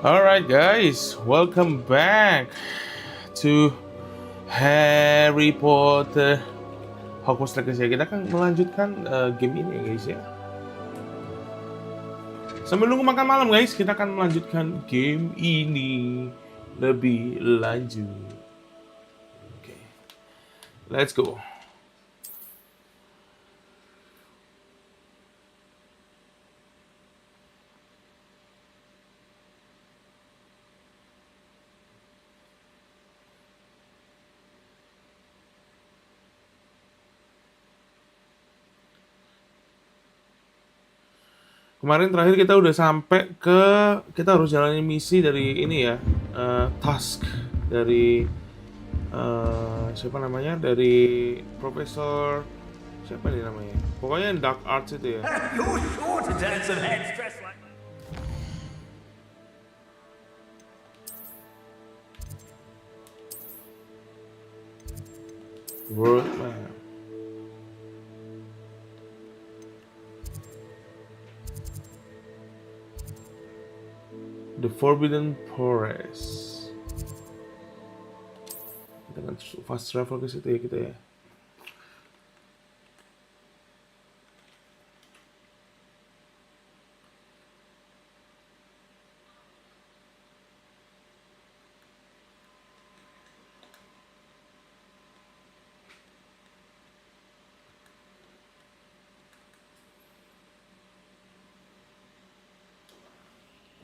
Alright guys, welcome back to Harry Potter Hogwarts Legacy. Kita akan melanjutkan game ini ya guys ya. Sambil nunggu makan malam guys, kita akan melanjutkan game ini lebih lanjut. Oke, let's go. Kemarin terakhir kita udah sampai ke, kita harus jalanin misi dari ini ya, task dari siapa namanya, dari Profesor siapa nih namanya, pokoknya yang Dark Arts itu ya. You're sure to turn some heads dressed like World Map. The Forbidden Forest. Kita kan fast travel ke situ ya kita ya.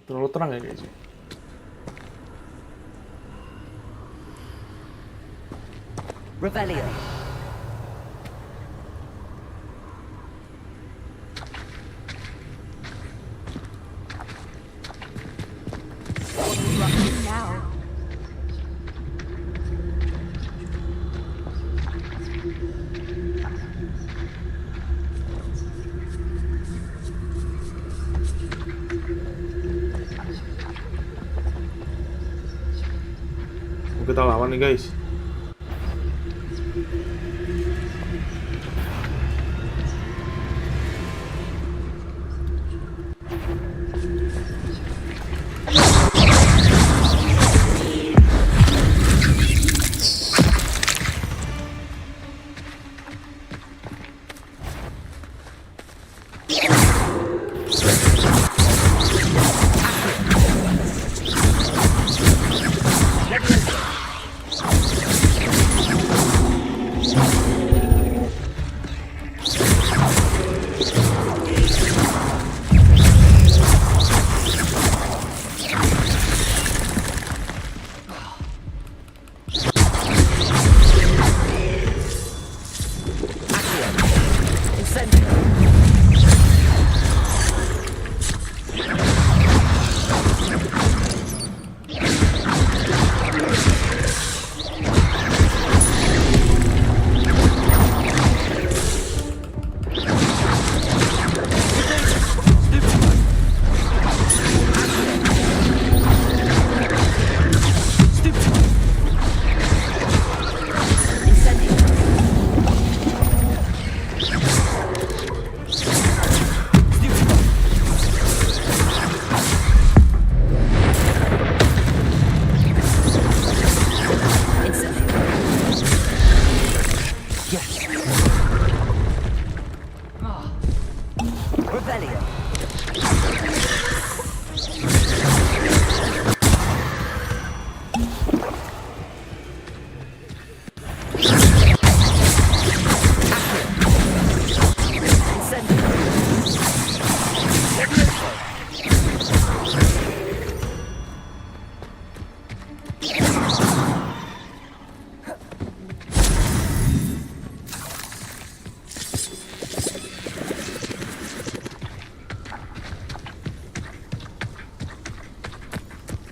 Terlalu terang ya guys. Revelio. What are you up to now? Kita lawan nih guys.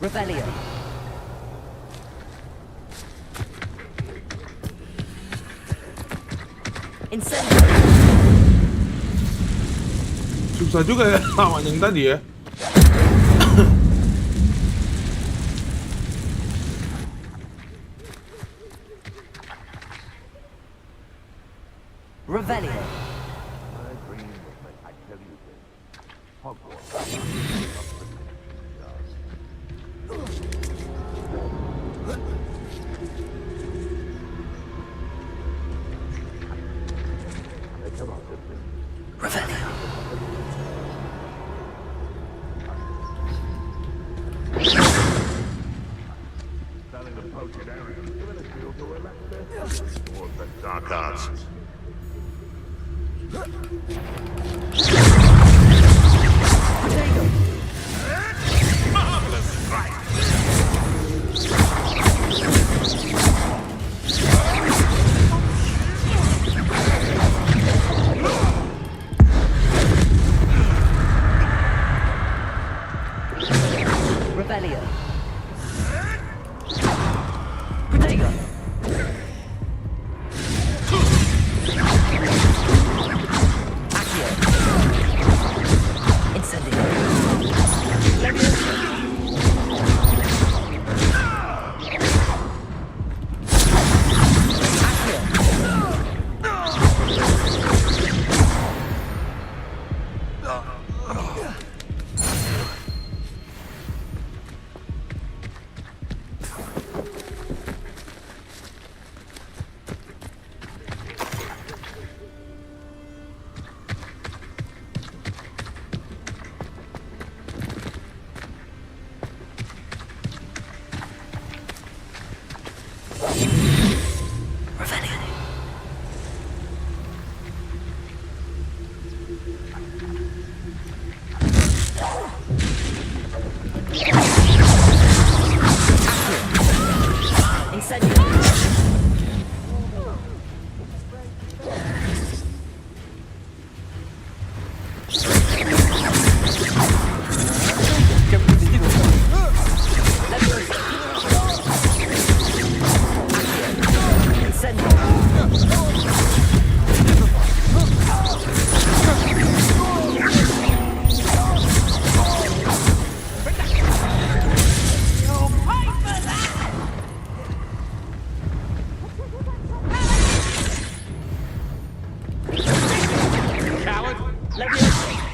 Revelio. Incendio. Susah juga ya lawan yang tadi ya. Revelio. Or the dark arts. Marvelous strike! Revelio. Protego. Accio. Incendio. Levioso.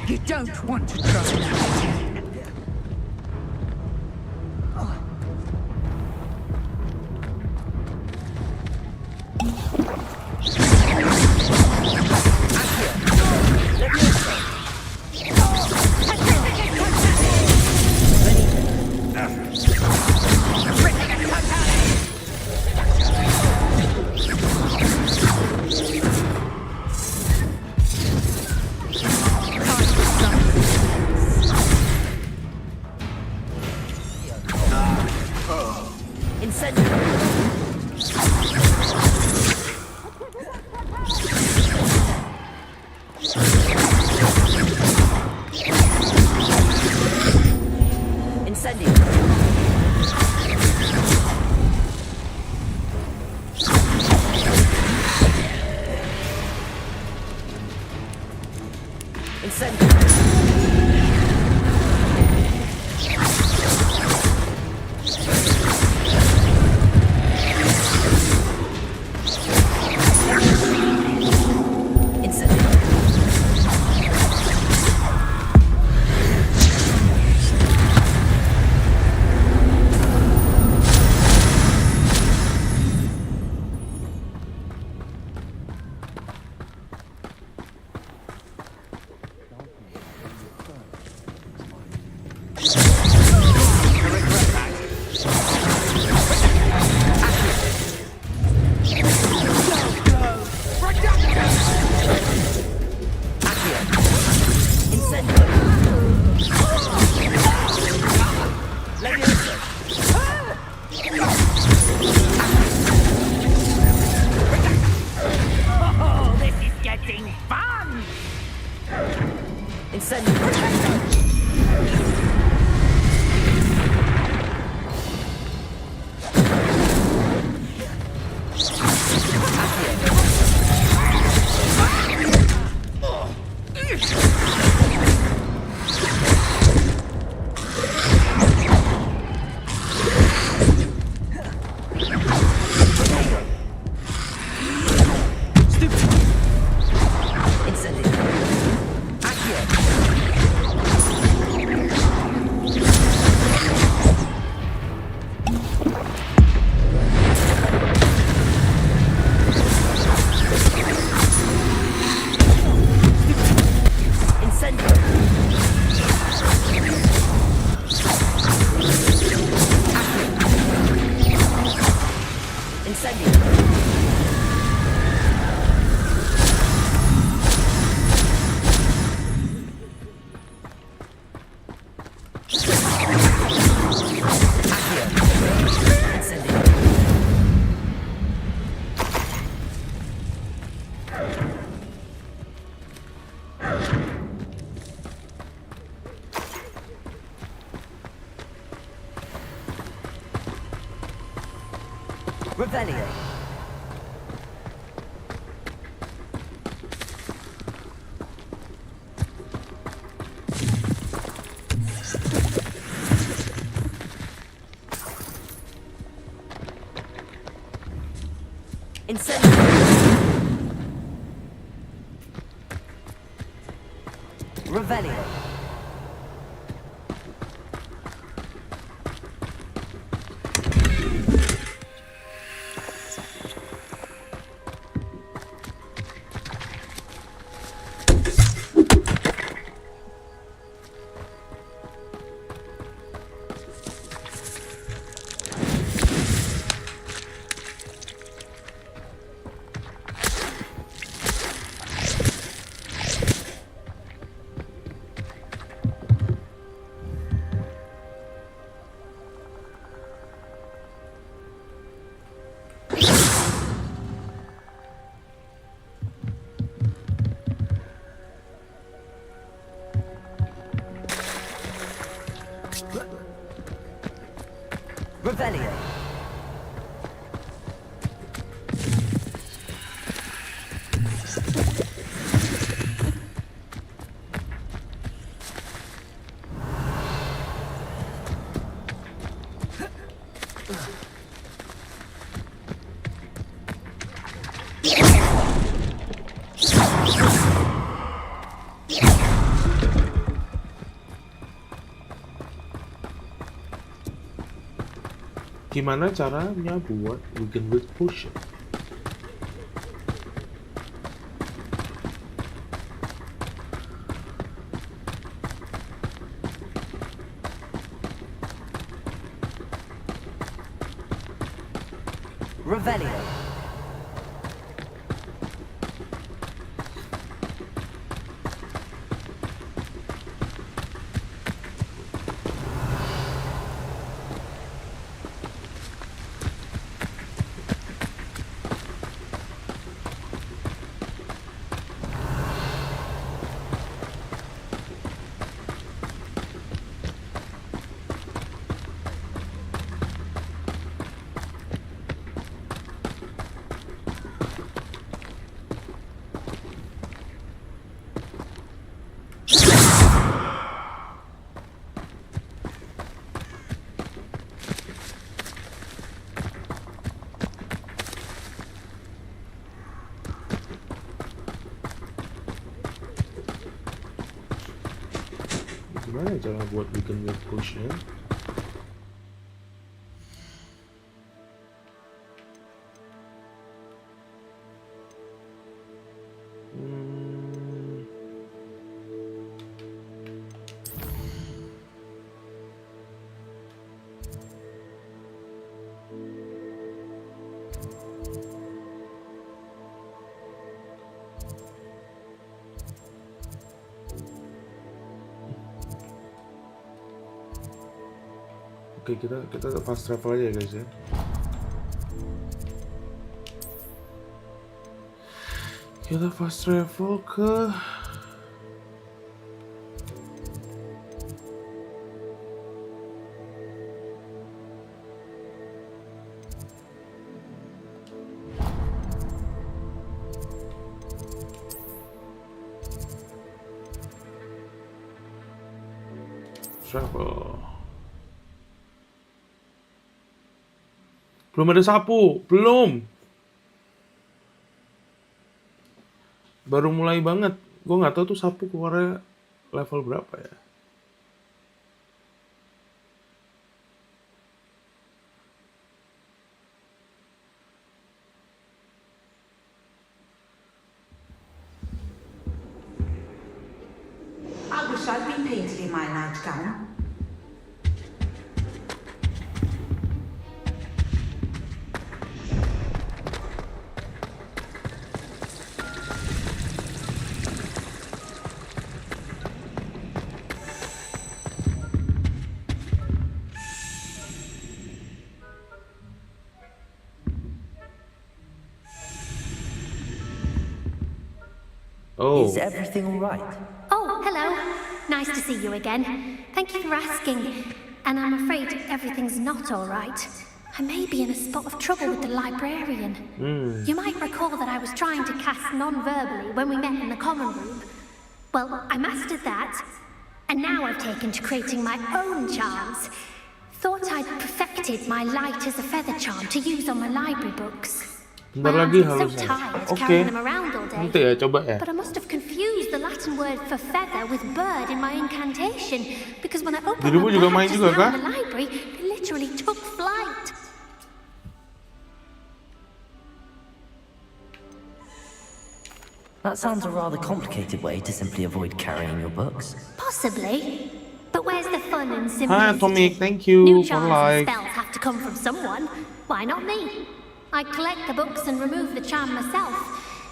You don't want to try that. Oh, this is getting fun! Incendio. Revelio. Incendiary. Revelio. Revelio. Gimana caranya buat weaken with potion? Revelio. Gimana cara buat weaken with potion? Oke, kita fast travel aja ya guys ya. Kita fast travel ke travel. Belum ada sapu, belum. Baru mulai banget. Gue nggak tahu tuh sapu keluarnya level berapa ya. I wish I'd been painted in my nightgown. Oh, Is everything all right? Oh, hello. Nice to see you again. Thank you for asking. And I'm afraid everything's not all right. I may be in a spot of trouble with the librarian. You might recall that I was trying to cast non-verbally when we met in the common room. Well, I mastered that, and now I've taken to creating my own charms. Thought I'd perfected my light as a feather charm to use on my library books. Bentar My lagi arms are so halusnya. tired Oke. carrying them around all day. Nanti ya, coba ya. But I must have confused the Latin word for feather with bird in my incantation, because when I opened Dirimu my juga bag main just juga, now kah? in the library, it literally took flight. That sounds a rather complicated way to simply avoid carrying your books. Possibly. But where's the fun in simplicity? Hi Atomic, thank you New for charms and like. spells have to come from someone. Why not me? I collect the books and remove the charm myself.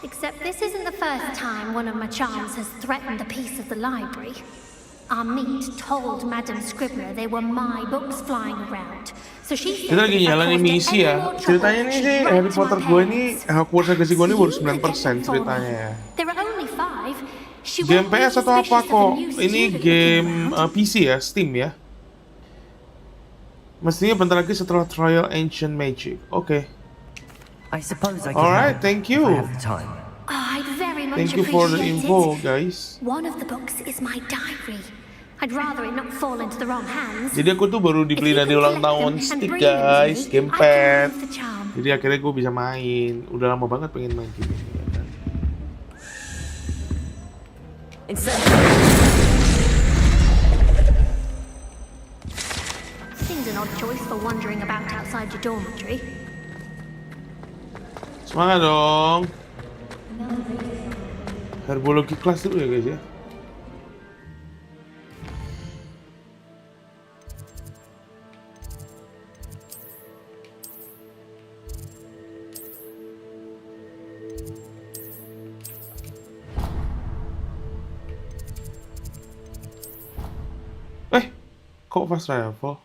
Except this isn't the first time one of my charms has threatened a piece of the library. Our meet told Madam Scribner they were my books flying around. So she said Kita lagi nyalanin misi ya. Ceritanya ini sih Harry Potter gue ini Hogwarts Legacy gue ini baru 9% ceritanya ya. There are only 5. She Game won't be PS atau apa suspicious of a kok? new Ini student game looking around. PC ya, Steam ya. Mestinya bentar lagi setelah Trial Ancient Magic. Oke. I suppose I could Alright, help thank if you. I have the time. Oh, I'd very much Thank you for the appreciate info, it. guys. One of the books is my diary. I'd rather it not fall into the wrong hands. Jadi aku tuh baru If dibeli you dari can ulang collect tahun them and stick bring them to guys, me, gamepad. I can remove the charm. Jadi akhirnya gue bisa main. Udah lama banget pengen main game ini. Ya kan? Seems an odd choice for wandering about outside your dormitory. Semangat dong. Herbologi kelas dulu ya guys ya. Kok fast travel?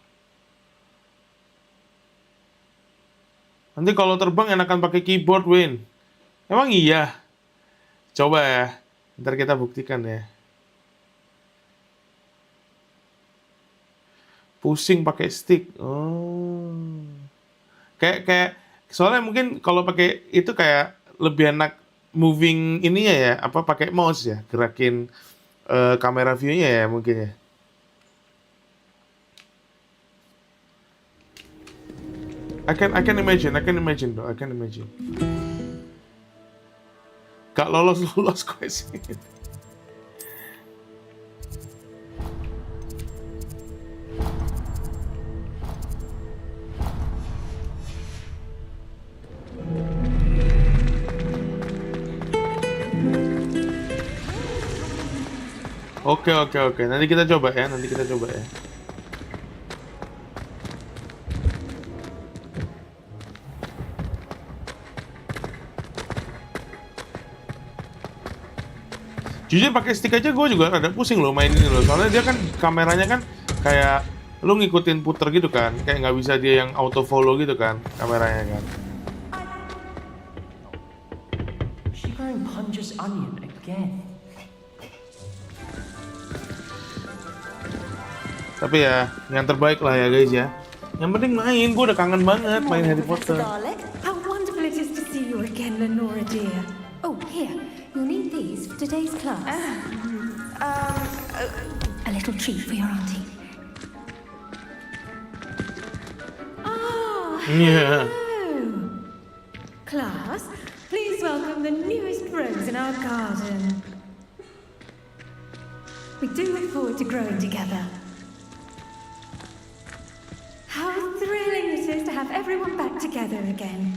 Nanti kalau terbang enakan pakai keyboard, Win. Emang iya? Coba ya. Ntar kita buktikan ya. Pusing pakai stick. Oh. Kayak soalnya mungkin kalau pakai itu kayak lebih enak moving ininya ya, apa pakai mouse ya, gerakin kamera view-nya ya mungkin ya. I can imagine bro, I can imagine. Gak lolos gue sih. Oke. Nanti kita coba ya, Jujur pakai stick aja gue juga ada pusing loh main ini loh. Soalnya dia kan kameranya kan kayak lu ngikutin puter gitu kan. Kayak nggak bisa dia yang auto follow gitu kan kameranya kan. She growing Punja's onion again. Tapi ya yang terbaik lah ya guys ya. Yang penting main, gue udah kangen banget main Harry Potter. How wonderful it is to see you again, Lenora dear. Oh, here. You'll need these for today's class. A little treat for your auntie. Oh, Iya. class, please welcome the newest rose in our garden. We do look forward to growing together. How thrilling it is to have everyone back together again.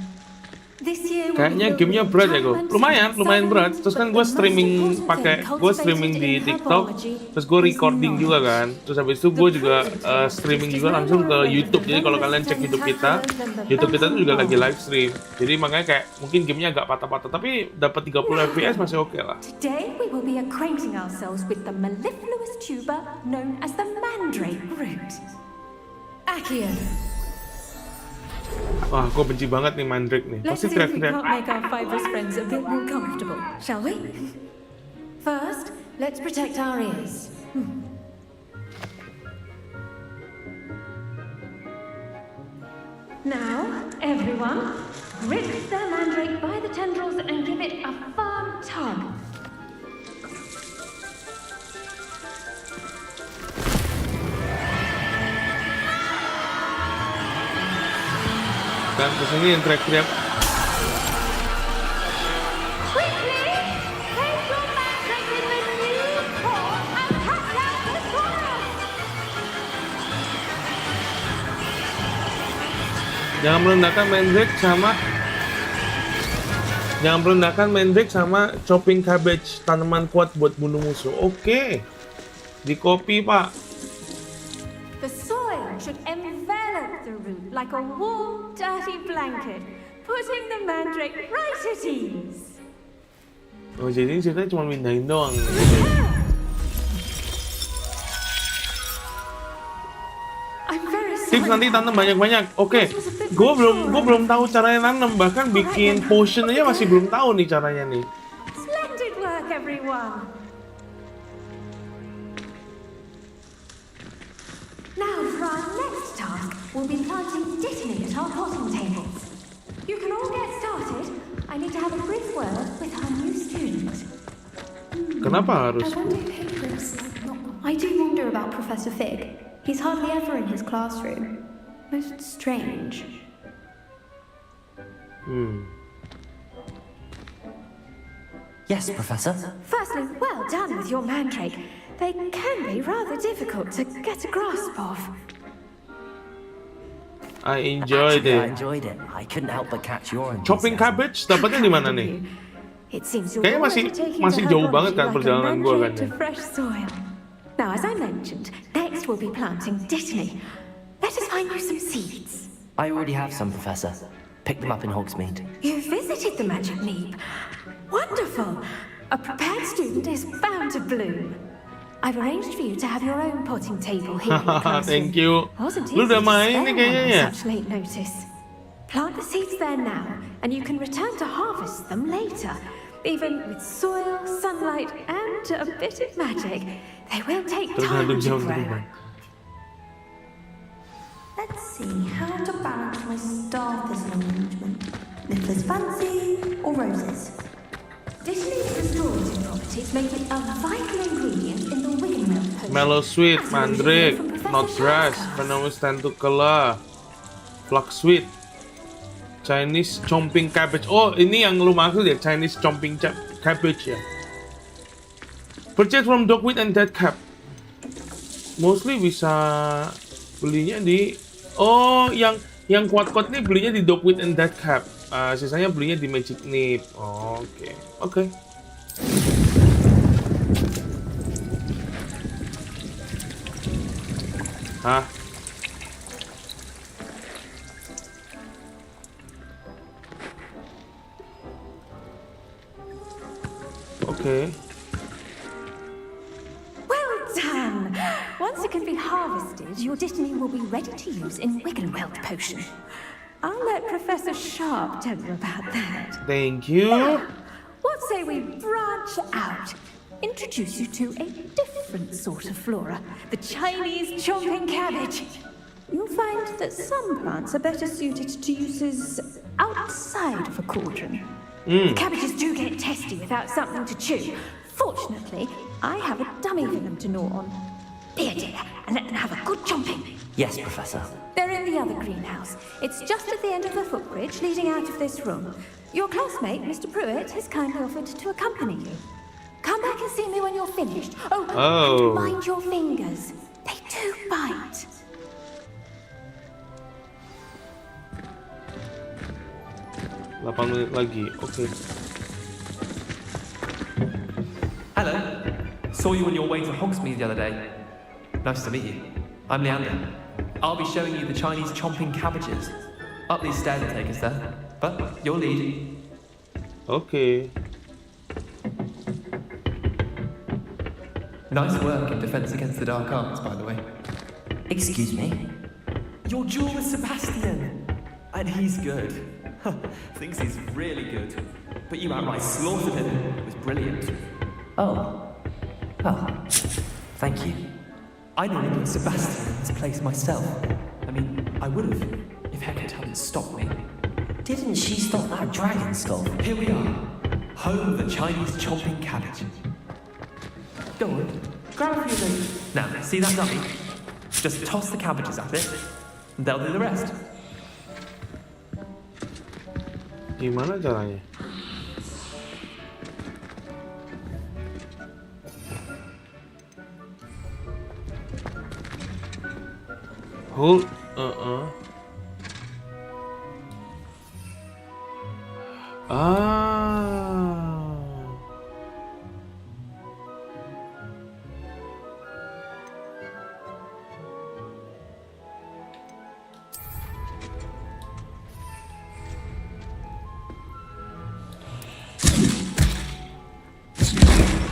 This year Kayaknya gamenya berat ya gue. Lumayan berat. Terus kan gue streaming di TikTok, terus gue recording juga kan. Terus habis itu gue juga streaming juga langsung ke YouTube. Jadi kalau kalian cek YouTube kita tuh juga lagi live stream. Jadi makanya kayak mungkin gamenya agak patah-patah, tapi dapat 30 FPS masih oke lah. Today we will be acquainting ourselves with the mellifluous tuber known as the mandrake root. Accio. Wah, gue benci banget nih Mandrake nih. Let's Pasti see if we teriak-teriak. can't make our fibrous friends a bit more comfortable, shall we? First, let's protect our ears. Now, everyone, grip the mandrake by the tendrils and give it a firm tug. Dan terus ini yang teriak-teriak. Quickly, place your mandrake in the new pot and cut out the soil. Jangan merendahkan mandrake sama chopping cabbage, tanaman kuat buat bunuh musuh. Oke. Di copy, Pak. The soil should envelop the root like a warm, dirty blanket, putting the mandrake right at ease. Oh, jadi ini ceritanya cuma mindahin doang. I'm very Tips sorry. nanti tanam banyak-banyak. Oke. Gue belum tahu caranya nanam, bahkan bikin potion aja masih belum tahu nih caranya nih. Splendid work, everyone. Now, for our next task, we'll be planting dittany at our potting tables. You can all get started. I need to have a brief word with our new student. Kenapa harus? I do wonder about Professor Fig. He's hardly ever in his classroom. Most strange. Yes, Professor. Firstly, well done with your mandrake. They can be rather difficult to get a grasp of. I enjoyed Actually, I it. enjoyed it. I couldn't help but catch your Chopping enthusiasm. cabbage dapatnya di mana nih? It seems you're Kayaknya already taking masih to jauh banget herbology kan like a perjalanan gua kan mandrake to ya. fresh soil. Now, as I mentioned, next we'll be planting dittany. Let us find you some seeds. I already have some, Professor. Picked them up in Hogsmeade. You visited the magic neep. Wonderful. A prepared student is bound to bloom. I've arranged for you to have your own potting table here in the classroom. Thank you. Wasn't Lu easy udah to main spare nih one kayaknya on ya. such late notice. Plant the seeds there now, and you can return to harvest them later. Even with soil, sunlight, and a bit of magic, they will take Terus time ngaduk to jauh grow. terima. Let's see how to balance my star thistle arrangement. Niffler's fancy or roses? Dittany's restorative properties make it a vital ingredient in the wiggenweld potion. Mellow sweet, As we hear mandrake, from Professor not grass, Sharp's class. venomous tentacula, flax sweet, Chinese chomping cabbage. Oh, ini yang lu maksud ya, Chinese chomping cabbage ya. Purchase from Dogweed and Deadcap. Mostly bisa belinya di yang kuat-kuat nih belinya di Dogweed and Deadcap. Sisanya belinya di Magic Nip. Oke. Hah? Oke. Well done! Once it can be harvested, your dittany will be ready to use in wiggenweld potion. I'll let Professor Sharp tell you about that. Thank you. What say we branch out? Introduce you to a different sort of flora, the Chinese chomping cabbage. You'll find that some plants are better suited to uses outside of a cauldron. The cabbages do get testy without something to chew. Fortunately, I have a dummy for them to gnaw on. Be a dear, and let them have a good chomping. Yes, Professor. They're in the other greenhouse. It's just at the end of the footbridge leading out of this room. Your classmate, Mr. Pruitt, has kindly offered to accompany you. Come back and see me when you're finished. Oh, and mind your fingers. They do bite. Delapan menit lagi. Oke. Hello. Saw you on your way to Hogsmeade the other day. Nice to meet you. I'm Leander. I'll be showing you the Chinese chomping cabbages. Up these stairs will take us there. But your lead. Oke. Nice work in defense against the dark arts, by the way. Excuse me? Your duel with Sebastian. And he's good. Thinks he's really good. But you outright slaughtered him. It was brilliant. Oh. Well, thank you. I nearly put Sebastian in his place myself. I mean, I would have if Hecate hadn't stop me. Didn't she stop that dragon skull? Here we are, home of the Chinese chomping cabbage. Go on, grab a few of those. Now, see that dummy? Just toss the cabbages at it, and they'll do the rest. Gimana caranya? Hold,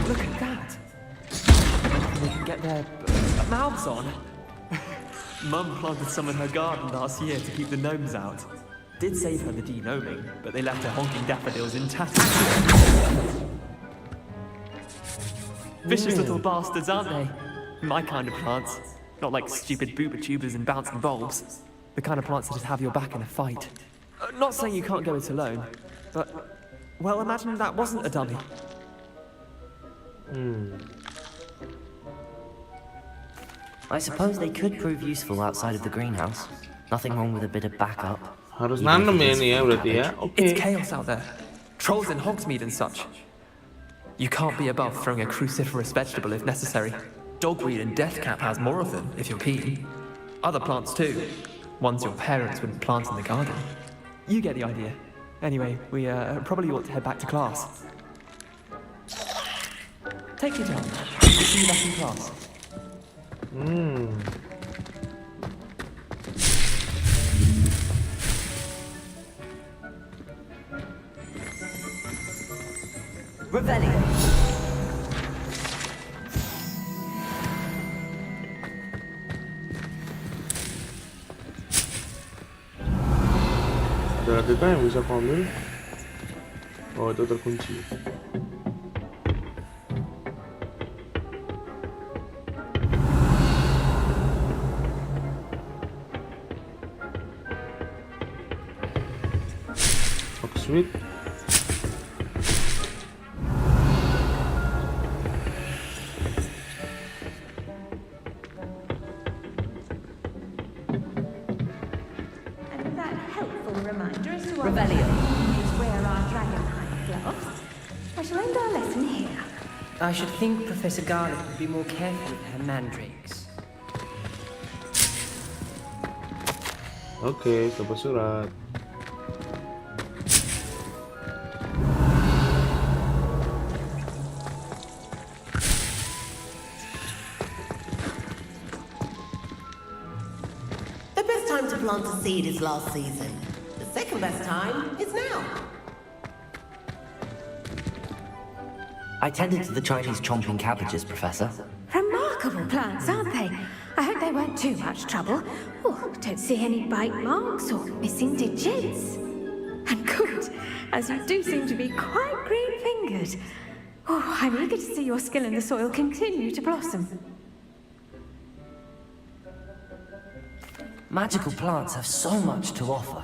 Look at that. They can get their mouths on. Mum planted some in her garden last year to keep the gnomes out. Did save her the de-gnoming, but they left her honking daffodils in tatters. Vicious little bastards, aren't they? My kind of plants. Not like stupid booba tubers and bouncing bulbs. The kind of plants that just have your back in a fight. Not saying you can't go it alone, but... Well, imagine that wasn't a dummy. I suppose they could prove useful outside of the greenhouse. Nothing wrong with a bit of backup. Harus nanam ya ini ya berarti ya. Oke. It's chaos out there. Trolls in Hogsmeade and such. You can't be above throwing a cruciferous vegetable if necessary. Dogweed and deathcap has more of them, if you're keen. Other plants too. Ones your parents wouldn't plant in the garden. You get the idea. Anyway, we probably ought to head back to class. Take your time. We'll see you back in class. Revelio. Ada kita yang bisa ambil. Oh, itu terkunci. Sweet. And that helpful reminder as to what is wear our dragonhide gloves. I shall end our lesson here. I should think Professor Garlick would be more careful with her mandrakes. Oke, coba surat. Plant a seed is last season. The second best time is now. I tended to the Chinese chomping cabbages, Professor. Remarkable plants, aren't they? I hope they weren't too much trouble. Oh, don't see any bite marks or missing digits. And good, as you do seem to be quite green-fingered. Oh, I'm eager to see your skill in the soil continue to blossom. Magical plants have so much to offer.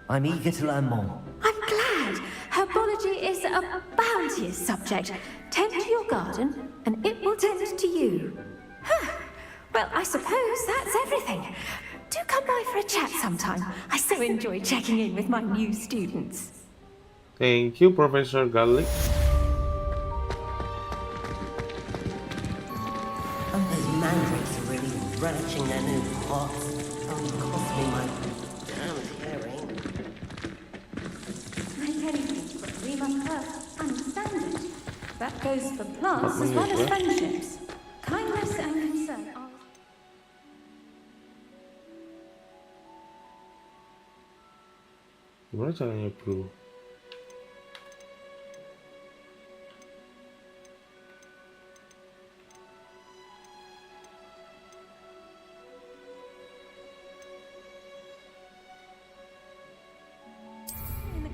I'm eager to learn more. I'm glad. Herbology is a bounteous subject. Tend to your garden, and it will tend to you. Huh. Well, I suppose that's everything. Do come by for a chat sometime. I so enjoy checking in with my new students. Thank you, Professor Garlic. Oh, those mandrakes are really relishing their new pots. Cost me my damn hearing. Make anything, but we must first understand it. That goes for plants as well as friendships. Kindness and concern are... Gimana caranya, bro?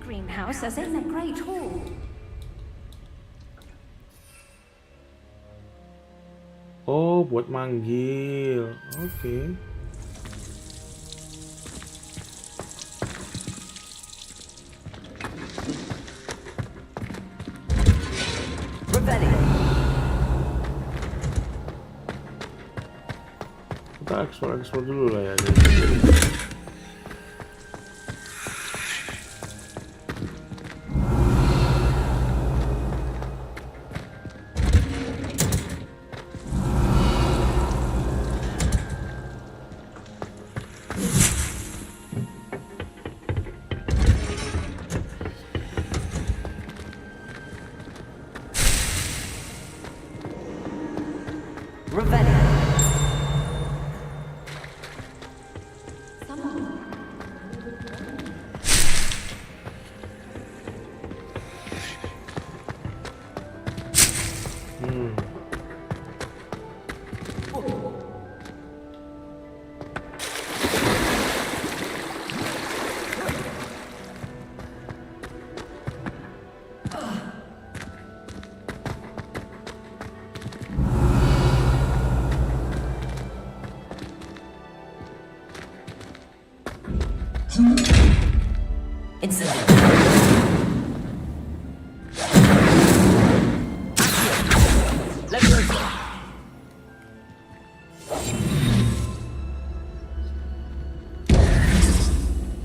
Greenhouse as in the Great Hall. Oh, buat manggil. Oke. Kita explore dulu lah ya.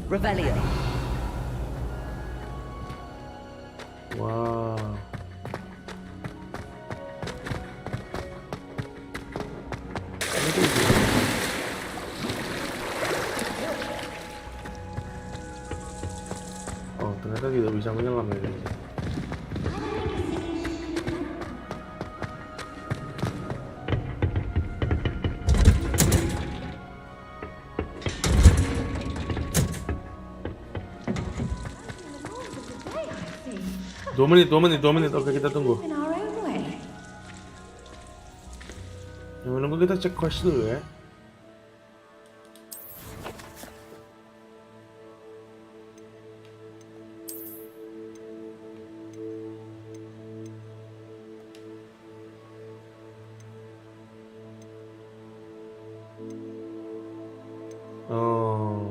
Revelio. Wow. Oh, ternyata tidak bisa menyelam ya guys. Dua menit. Oke, kita tunggu. In our own way. Yang menunggu kita cek quest dulu ya. Oh.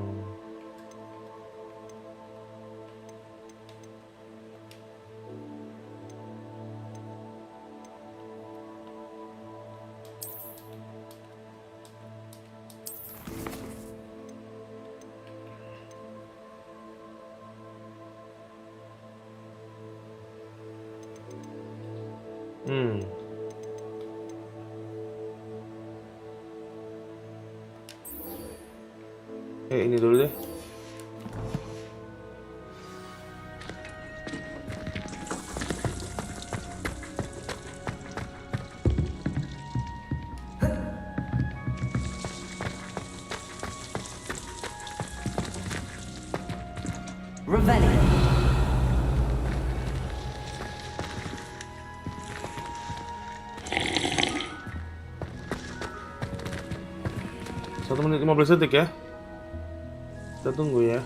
Ini dulu deh. Revelio. Satu menit 15 detik ya. Kita tunggu ya.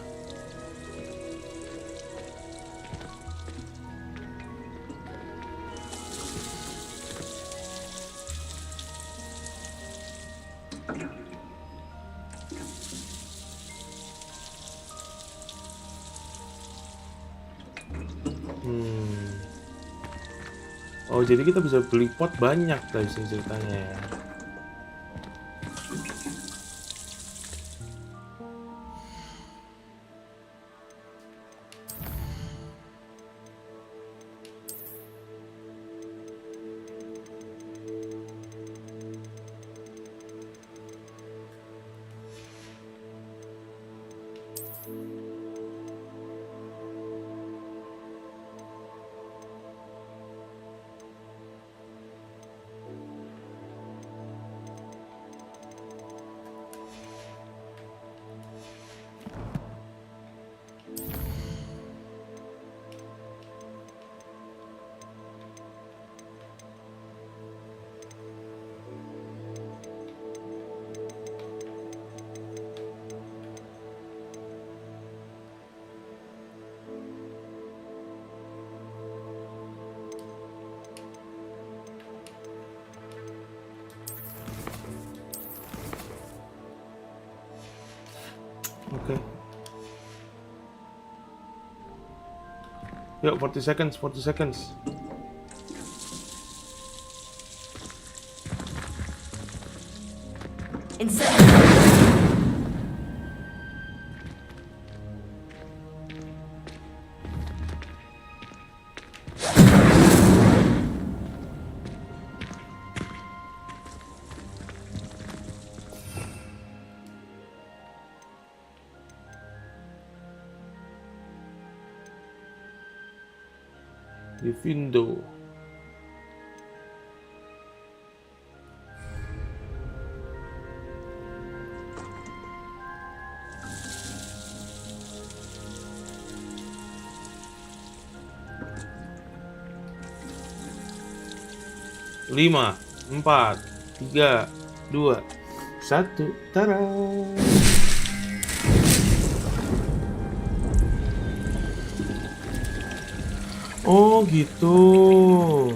Oh, jadi kita bisa beli pot banyak guys ceritanya ya. Oke. Yuk, 40 seconds. Di window. Lima, 4, 3, 2, 1. Tada! Oh gitu.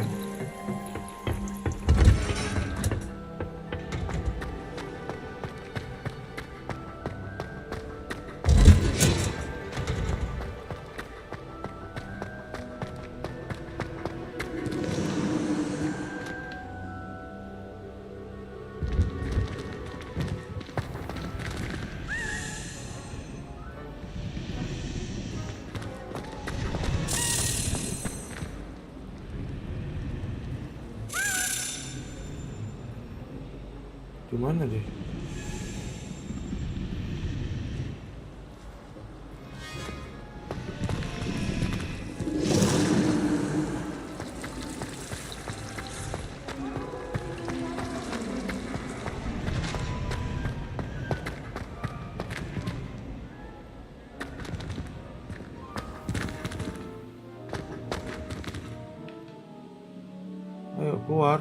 Gimana deh? Ayo keluar.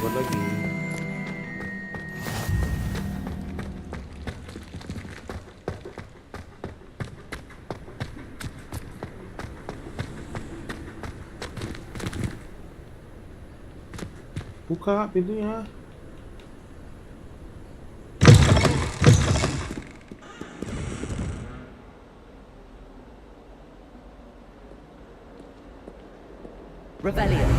Apa lagi? Buka pintunya. Rebellion.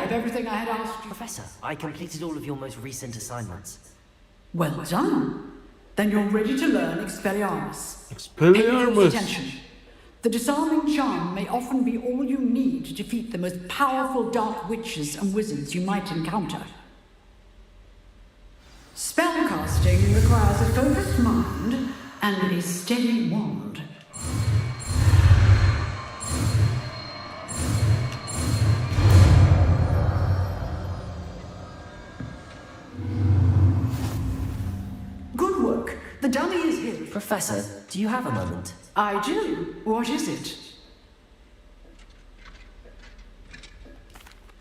Everything I had asked you. Professor, I completed all of your most recent assignments. Well done. Then you're ready to learn Expelliarmus. Expelliarmus. Pay close attention. The disarming charm may often be all you need to defeat the most powerful dark witches and wizards you might encounter. Spellcasting requires a focused mind and a steady wand. Good work. The dummy is here. Professor, do you have a moment? I do. What is it?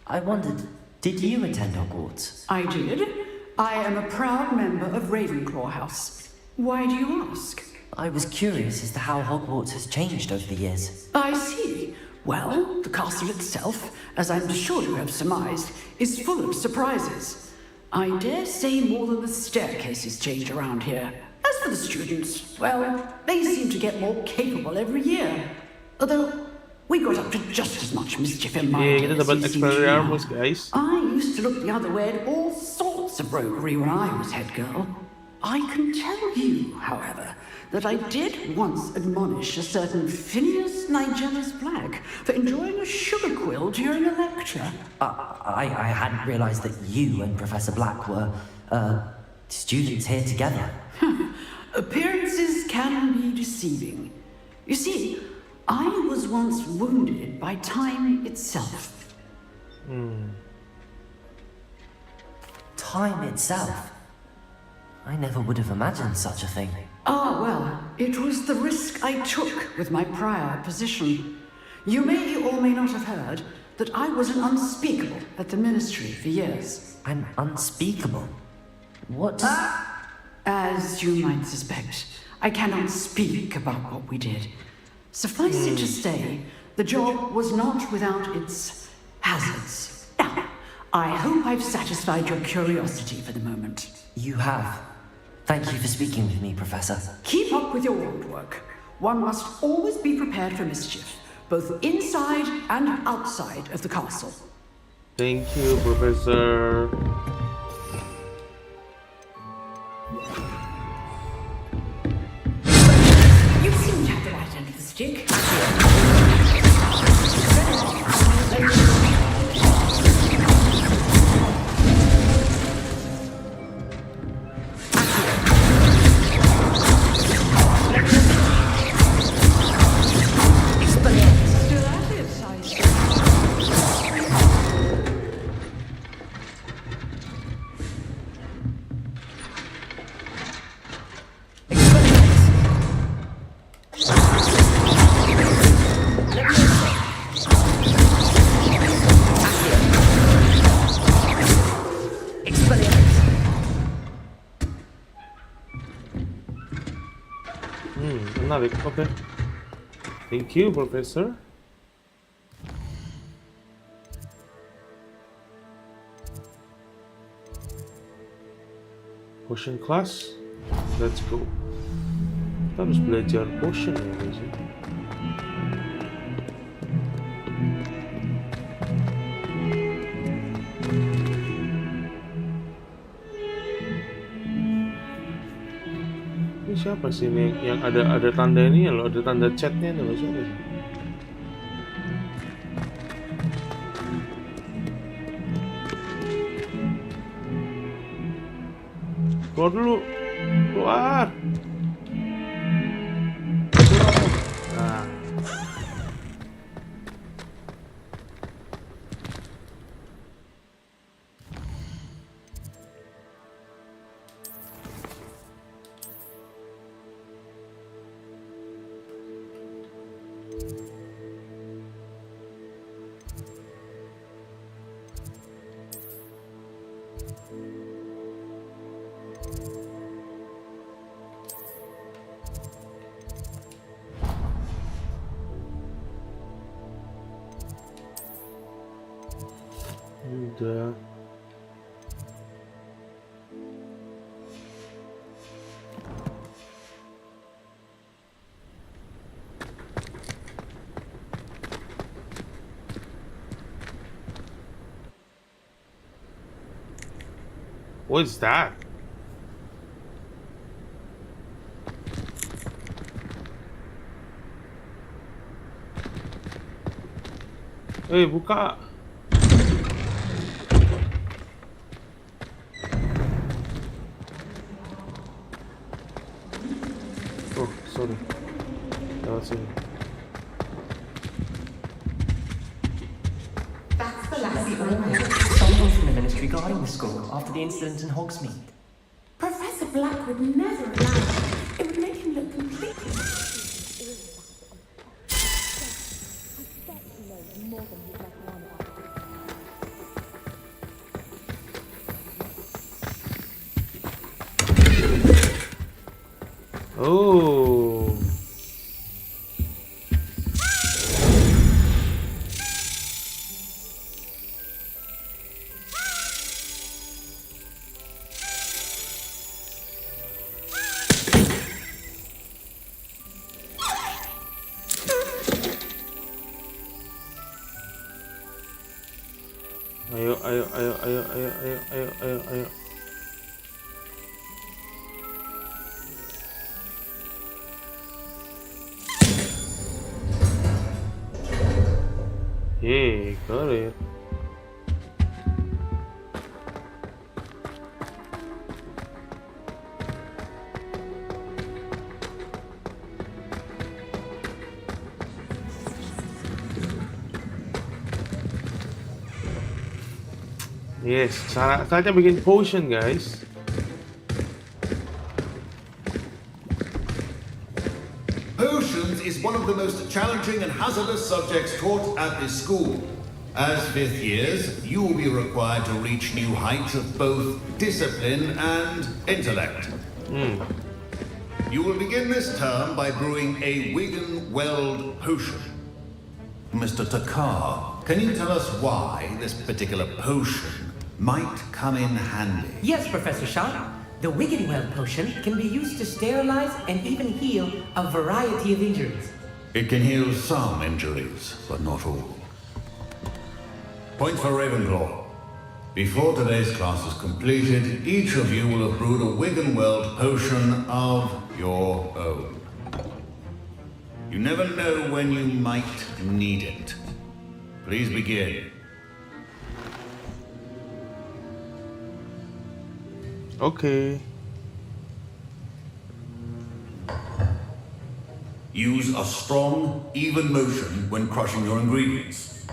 I wondered, did you attend Hogwarts? I did. I am a proud member of Ravenclaw House. Why do you ask? I was curious as to how Hogwarts has changed over the years. I see. Well, the castle itself, as I'm sure you have surmised, is full of surprises. I dare say more than the staircases change around here. As for the students, well, they seem to get more capable every year. Although, we got up to just as much mischief in my Yeah, day kita as dapat you seem explore to armors, now. guys. I used to look the other way at all sorts of roguery when I was head girl. I can tell you, however, that I did once admonish a certain Phineas Nigellus Black for enjoying a sugar quill during a lecture. I hadn't realized that you and Professor Black were, students here together. Appearances can be deceiving. You see, I was once wounded by time itself. Time itself? I never would have imagined such a thing. Ah, well, it was the risk I took with my prior position. You may or may not have heard that I was an unspeakable at the Ministry for years. An unspeakable? What? As you might suspect, I cannot speak about what we did. Suffice it to say, the job was not without its hazards. Now, I hope I've satisfied your curiosity for the moment. You have. Thank you for speaking with me, Professor. Keep up with your woodwork. One must always be prepared for mischief, both inside and outside of the castle. Thank you, Professor. You seem to have the right end of the stick. Menarik, oke. Thank you, Professor. Potion class, let's go. Kita harus belajar potion ya guys. Ini siapa sih ini yang ada tanda ini ya loh, ada tanda chatnya nih loh, siapa sih? Keluar dulu, keluar. Nah. Udah. What's that? Buka. Oh, sorry. Lewat sini. Someone from the ministry guarding the school after the incident in Hogsmeade. Professor Black would never allow it. It would make him look completely... Oh. ayo. Got it. Yes, saatnya bikin potion, guys. Potions is one of the most challenging and hazardous subjects taught at this school. As fifth years, you will be required to reach new heights of both discipline and intellect. You will begin this term by brewing a Wigan-Weld potion. Mr. Takar, can you tell us why this particular potion might come in handy? Yes, Professor Shaw. The Wiggenweld potion can be used to sterilize and even heal a variety of injuries. It can heal some injuries, but not all. Point for Ravenclaw. Before today's class is completed, each of you will have brewed a Wiggenweld potion of your own. You never know when you might need it. Please begin. Okay. Use a strong, even motion when crushing your ingredients.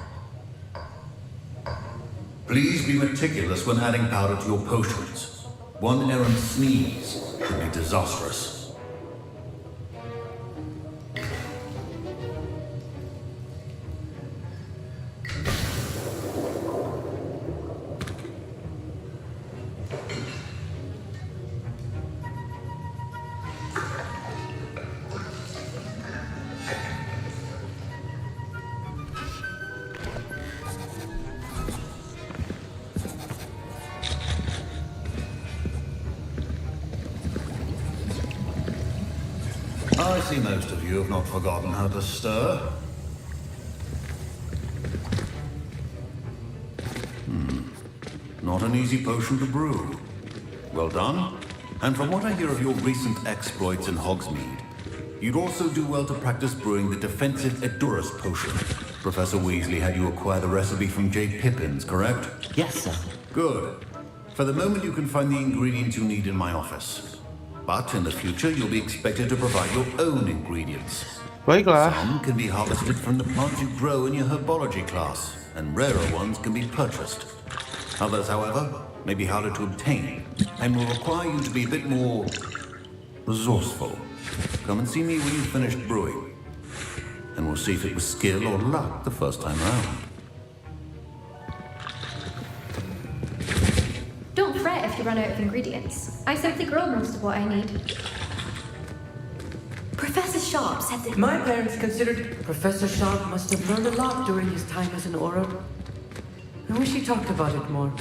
Please be meticulous when adding powder to your potions. One errant sneeze could be disastrous. I see most of you have not forgotten how to stir. Not an easy potion to brew. Well done. And from what I hear of your recent exploits in Hogsmeade, you'd also do well to practice brewing the defensive Edurus potion. Professor Weasley had you acquire the recipe from J. Pippins, correct? Yes, sir. Good. For the moment, you can find the ingredients you need in my office. But in the future, you'll be expected to provide your own ingredients. Baiklah. Some can be harvested from the plants you grow in your herbology class, and rarer ones can be purchased. Others, however, may be harder to obtain, and will require you to be a bit more resourceful. Come and see me when you've finished brewing, and we'll see if it was skill or luck the first time round. Don't fret if you run out of ingredients. I simply grow most of what I need. Professor Sharp said that My parents considered Professor Sharp must have learned a lot during his time as an Auror. I wish he talked about it more.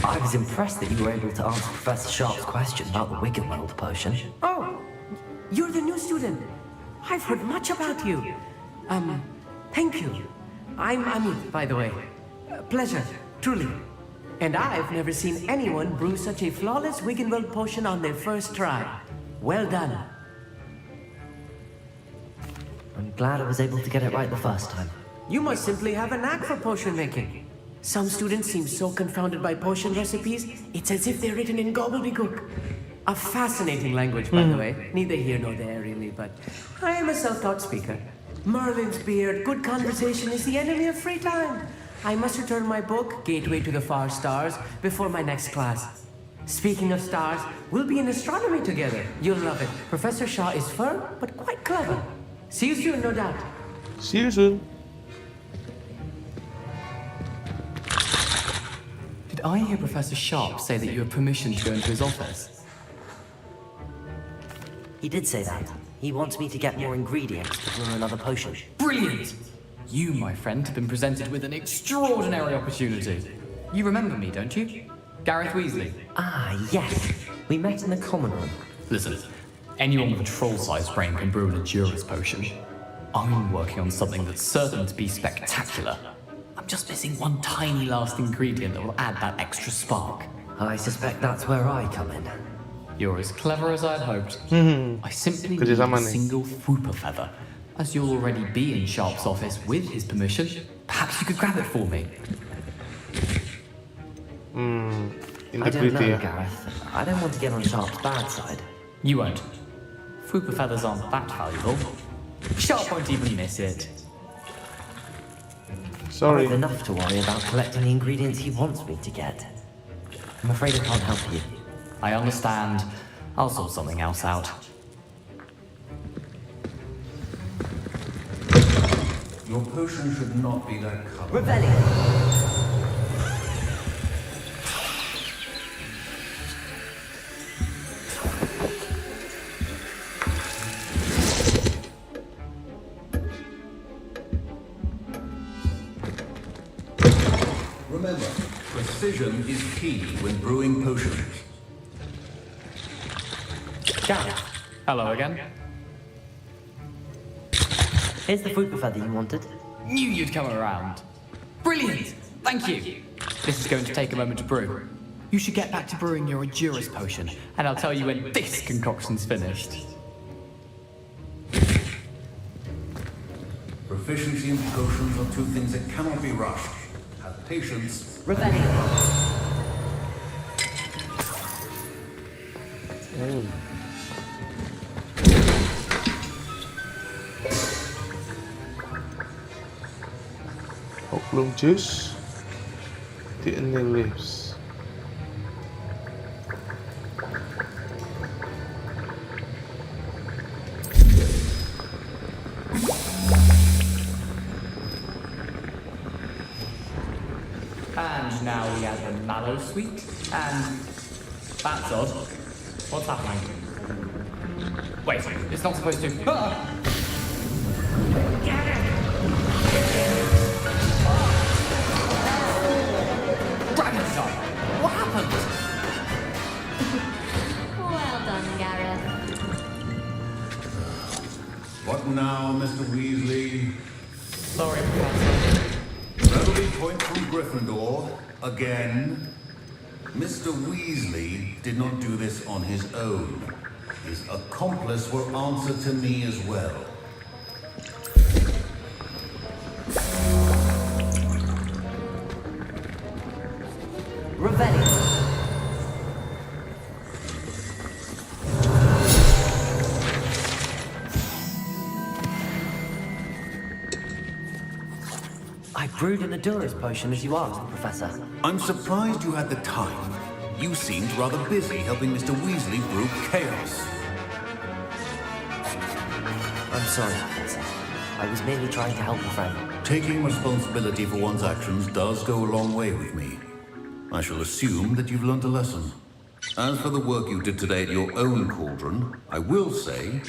I was impressed that you were able to answer Professor Sharp's question about the Wiggenweld potion. Oh, you're the new student. I've heard much about you. Thank you. I'm Amit, by the way. Pleasure, truly. And I've never seen anyone brew such a flawless Wiggenweld potion on their first try. Well done. I'm glad I was able to get it right the first time. You must simply have a knack for potion making. Some students seem so confounded by potion recipes, it's as if they're written in gobbledygook. A fascinating language, by the way. Neither here nor there, really, but I am a self-taught speaker. Merlin's beard, good conversation is the enemy of free time. I must return my book, Gateway to the Far Stars, before my next class. Speaking of stars, we'll be in astronomy together. You'll love it. Professor Shaw is firm, but quite clever. See you soon, no doubt. See you soon. Did I hear Professor Sharp say that you have permission to go into his office? He did say that. He wants me to get more ingredients to brew another potion. Brilliant! You, my friend, have been presented with an extraordinary opportunity. You remember me, don't you? Gareth Weasley. Ah, yes. We met in the common room. Listen, anyone with a troll-sized brain can brew an Edurus potion. I'm working on something that's certain to be spectacular. I'm just missing one tiny last ingredient that will add that extra spark. I suspect that's where I come in. You're as clever as I'd hoped. I simply need Kerjasama a nih. single Fooper feather. As you'll already be in Sharp's office with his permission, perhaps you could grab it for me. I don't Integrity know, ya. Gareth. I don't want to get on Sharp's bad side. You won't. Fooper feathers aren't that valuable. Sharp won't even miss it. Sorry. I have enough to worry about collecting the ingredients he wants me to get. I'm afraid I can't help you. I understand. I'll sort something else out. Your potion should not be that color. Rebellion! Remember, precision is key when brewing potions. Gareth. Hello again. Here's the Fooper feather you wanted. Knew you'd come around. Brilliant! Thank you. This is going to take a moment to brew. You should get back to brewing your Endurance potion, and I'll tell you when this concoction's finished. Proficiency in potions are two things that cannot be rushed. Have patience. Rebellion! Oak juice. The onion leaves. And now we add the mallow sweet, and that's odd. What's happening? Wait, it's not supposed to. Ah! Dragon Son! What happened? Well done, Gareth. What now, Mr. Weasley? Sorry, Professor. Revelry point from Gryffindor, again. Mr. Weasley did not do this on his own. His accomplice will answer to me as well. Rebellion! I brewed an Endurance potion as you asked, Professor. I'm surprised you had the time. You seemed rather busy helping Mr. Weasley brew chaos. I'm sorry, Professor. I was merely trying to help a friend. Taking responsibility for one's actions does go a long way with me. I shall assume that you've learnt a lesson. As for the work you did today at your own cauldron, I will say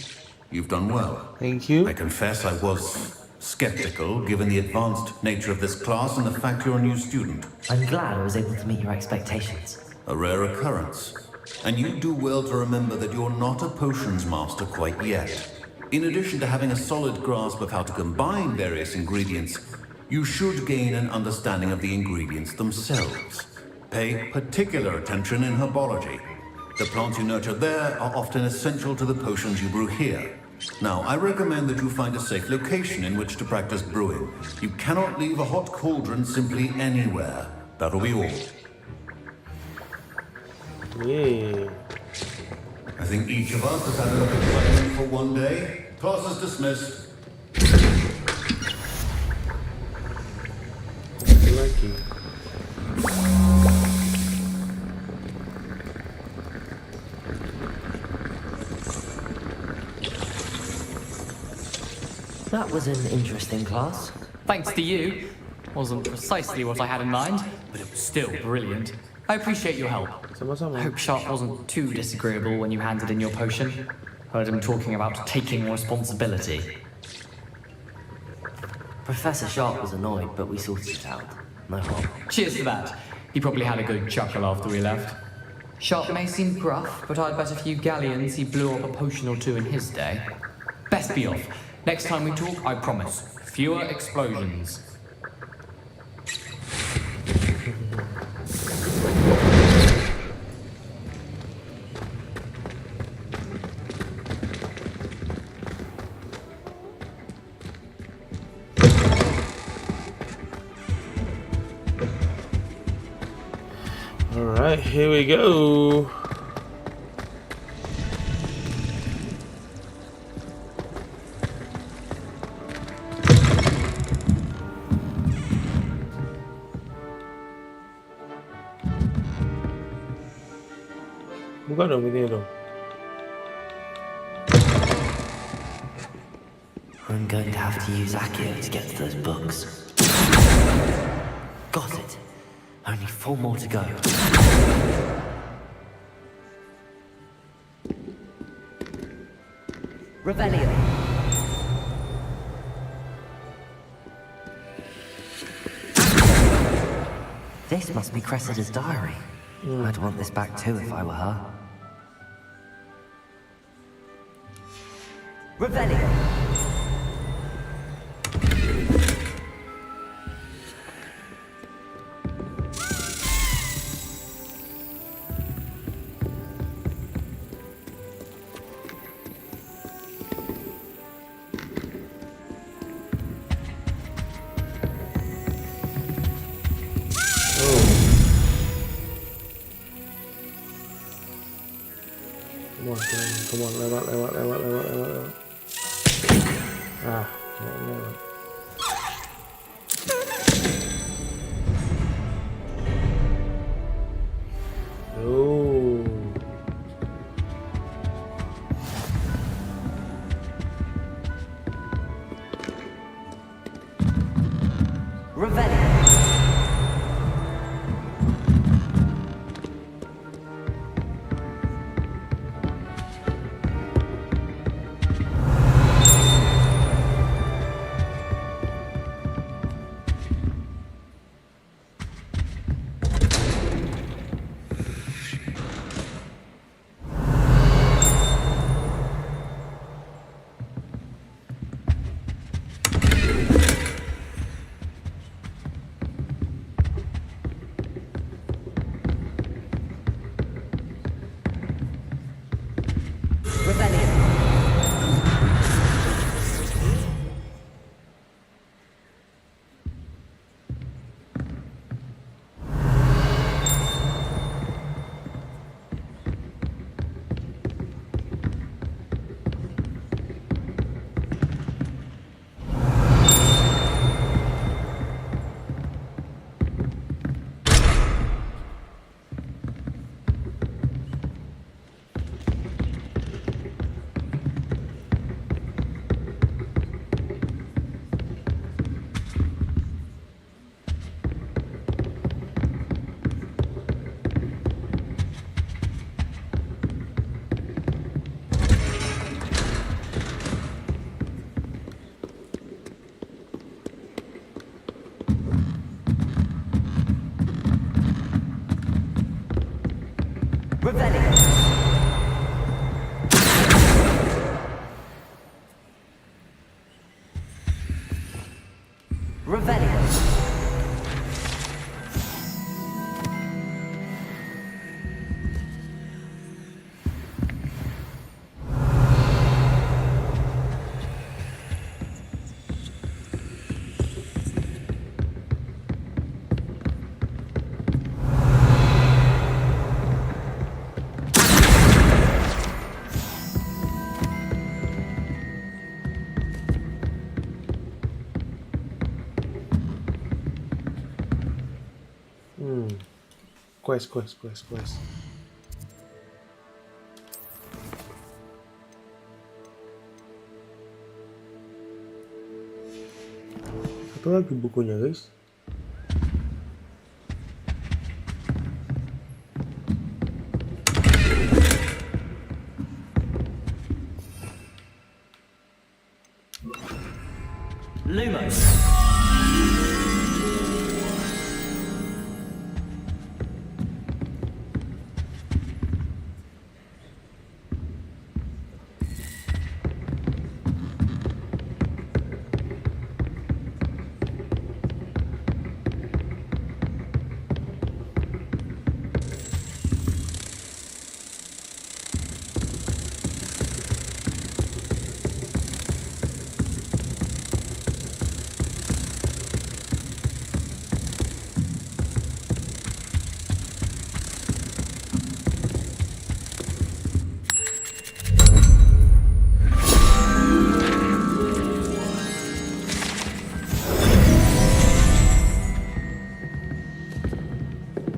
you've done well. Thank you. I confess I was skeptical, given the advanced nature of this class and the fact you're a new student. I'm glad I was able to meet your expectations. A rare occurrence. And you do well to remember that you're not a potions master quite yet. In addition to having a solid grasp of how to combine various ingredients, you should gain an understanding of the ingredients themselves. Pay particular attention in herbology. The plants you nurture there are often essential to the potions you brew here. Now, I recommend that you find a safe location in which to practice brewing. You cannot leave a hot cauldron simply anywhere. That'll be all. Yeah. I think each of us has had enough excitement for one day. Class is dismissed. Lagi. That was an interesting class. Thanks to you. Wasn't precisely what I had in mind, but it was still brilliant. I appreciate your help. Sama-sama. I hope Sharp wasn't too disagreeable when you handed in your potion. Heard him talking about taking responsibility. Professor Sharp was annoyed, but we sorted it out. No harm. Cheers to that. He probably had a good chuckle after we left. Sharp may seem gruff, but I'd bet a few galleons he blew up a potion or two in his day. Best be off. Next time we talk, I promise, fewer explosions. Alright, here we go. Buka dong pintunya dong. I'm going to have to use Accio to get to those books. Got it. Only 4 more to go. Revelio. This must be Cressida's diary. I'd want this back too if I were her. Revelio. Come on, lewat. Ah, lewat. Oh. Revelio. Revelio. Quest. Satu lagi bukunya, guys. Lumos.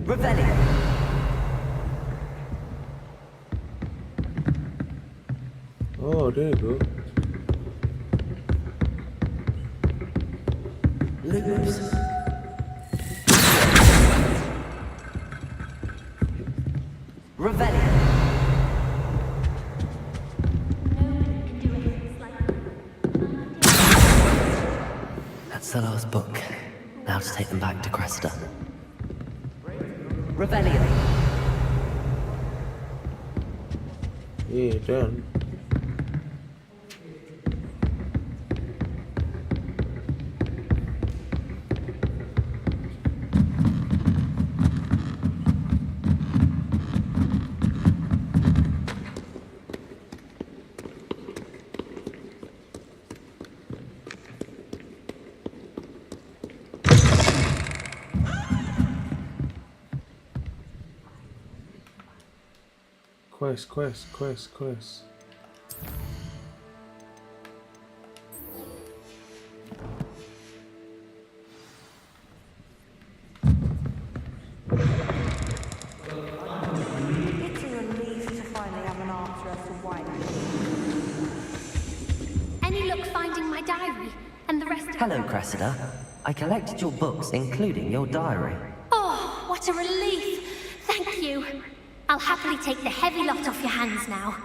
Revelio. Oh, there you go. Lupus. Revelio. That's the last book. Now to take them back to Cressida. Revelio. Yeah, done. Quest. It's a relief to finally have an answer as to why that Any luck finding my diary and the rest of Hello, Cressida. I collected your books, including your diary. Oh, what a relief! Thank you. I'll happily take the heavy lot off your hands now.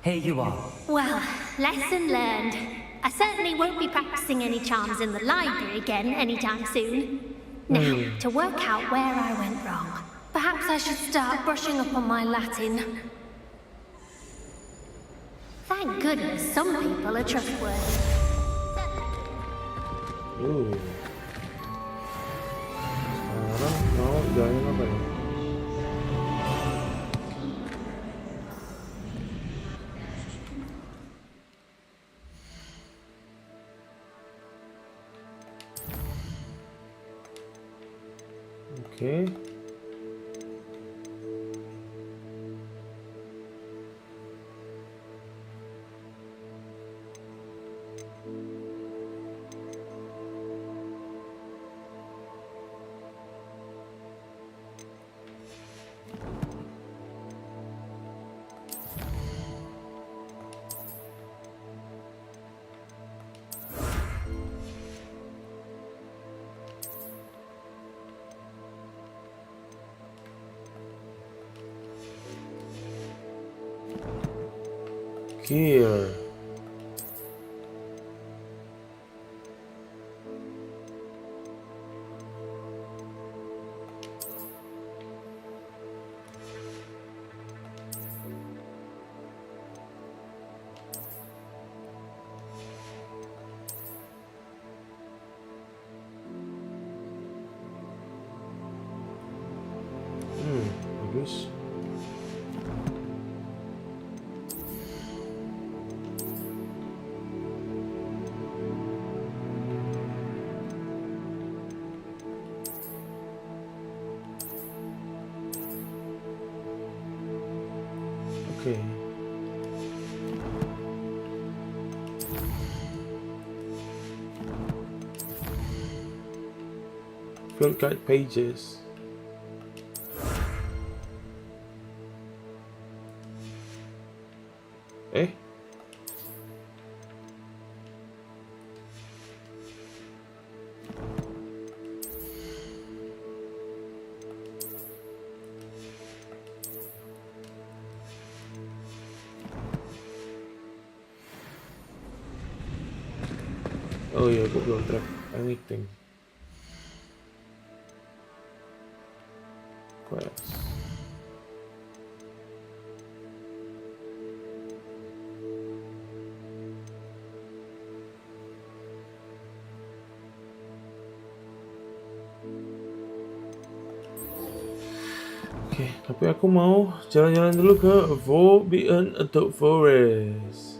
Here you are. Well, lesson learned. I certainly won't be practicing any charms in the library again anytime soon. Now, to work out where I went wrong. Perhaps I should start brushing up on my Latin. Thank goodness some people are trustworthy. Sekarang mau jalan apa nih? Oke. Here. Bagus. Oke. Field guide pages. Oh iya, gue belum track anything. Quest. Oke, tapi aku mau jalan-jalan dulu ke Forbidden Forest.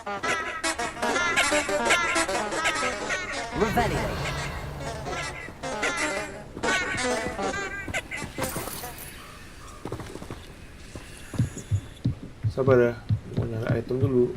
Revelio. Sabar ya, mau nyari item dulu.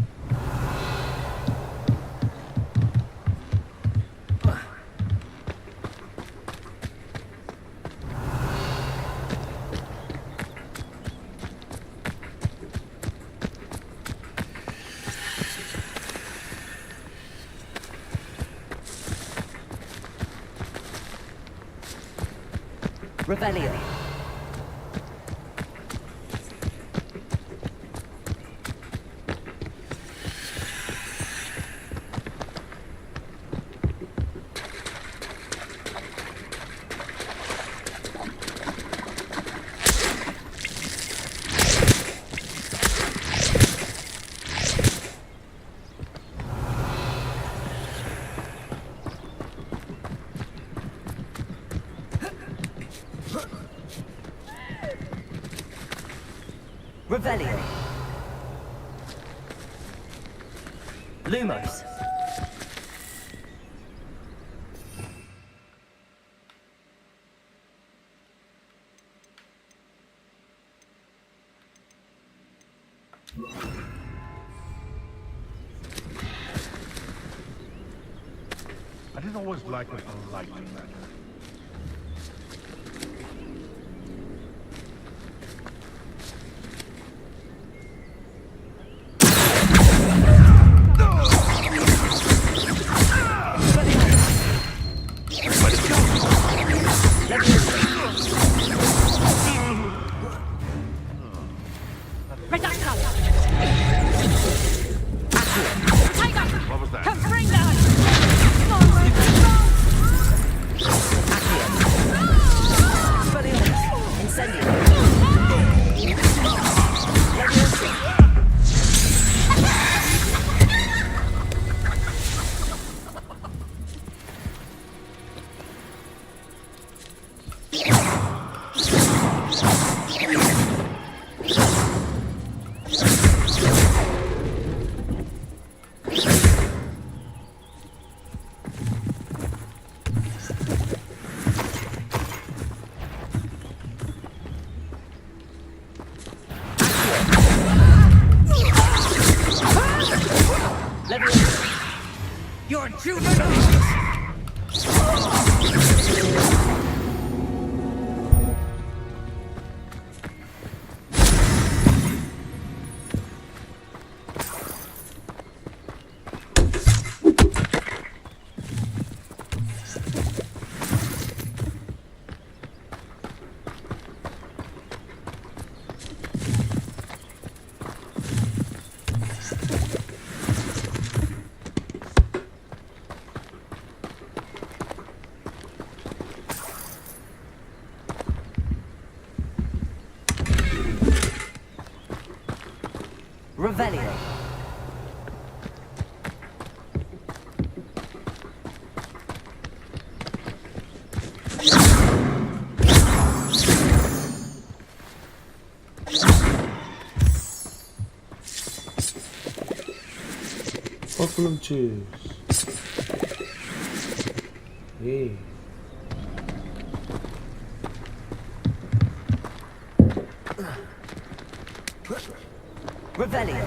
Revelio. Revelio. Lumos. I didn't always like it like that. What was that? Come bring that! You're juvenile! Revelio. Oh, belum cheese. Revelio.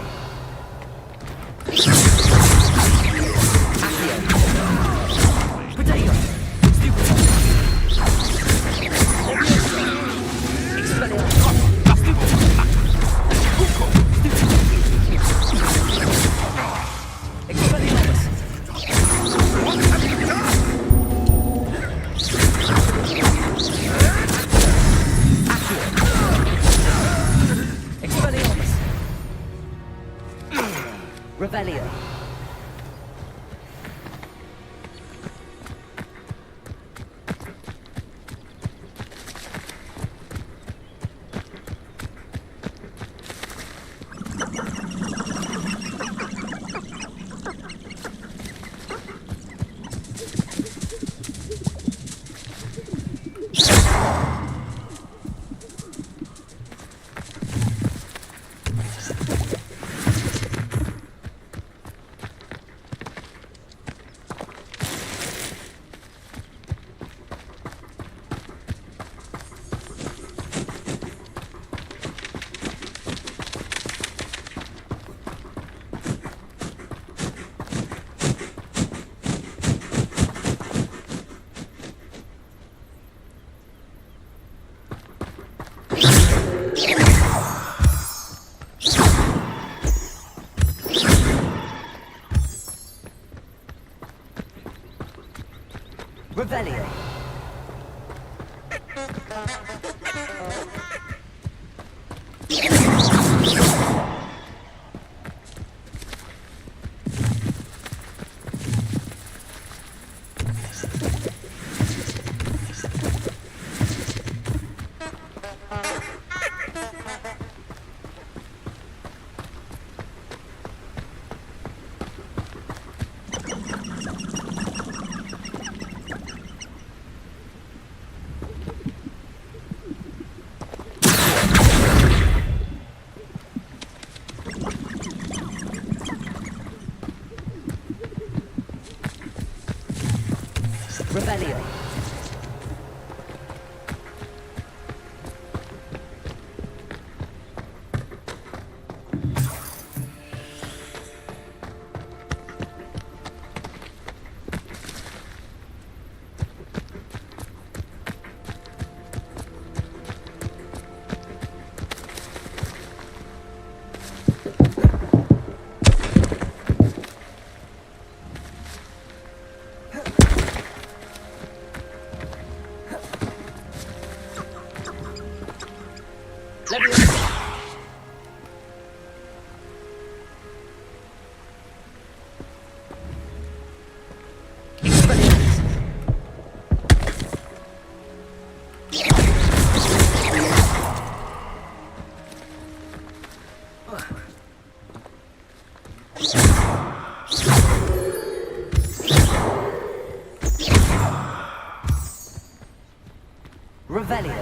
Potato. Revelio. Revelio. Revelio. Revelio.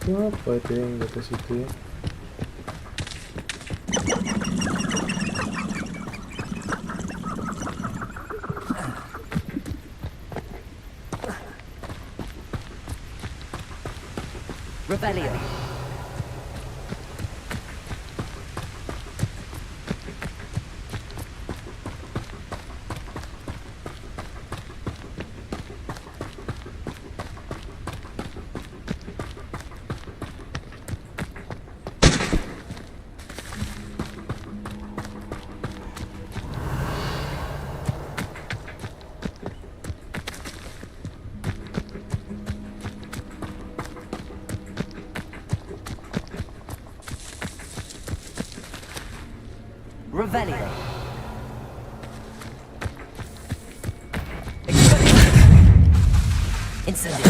Apa itu yang di atas itu ya? Revelio. Revelio. Incendio.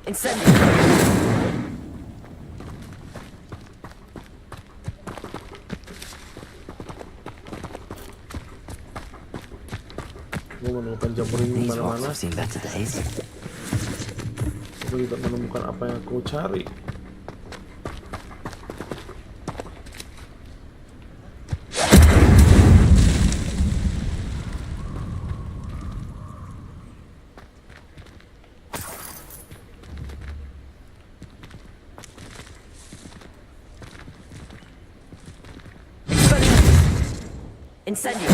Incendio. Gue menemukan jamur ini mana-mana. Gue tidak menemukan apa yang aku cari. Incendio.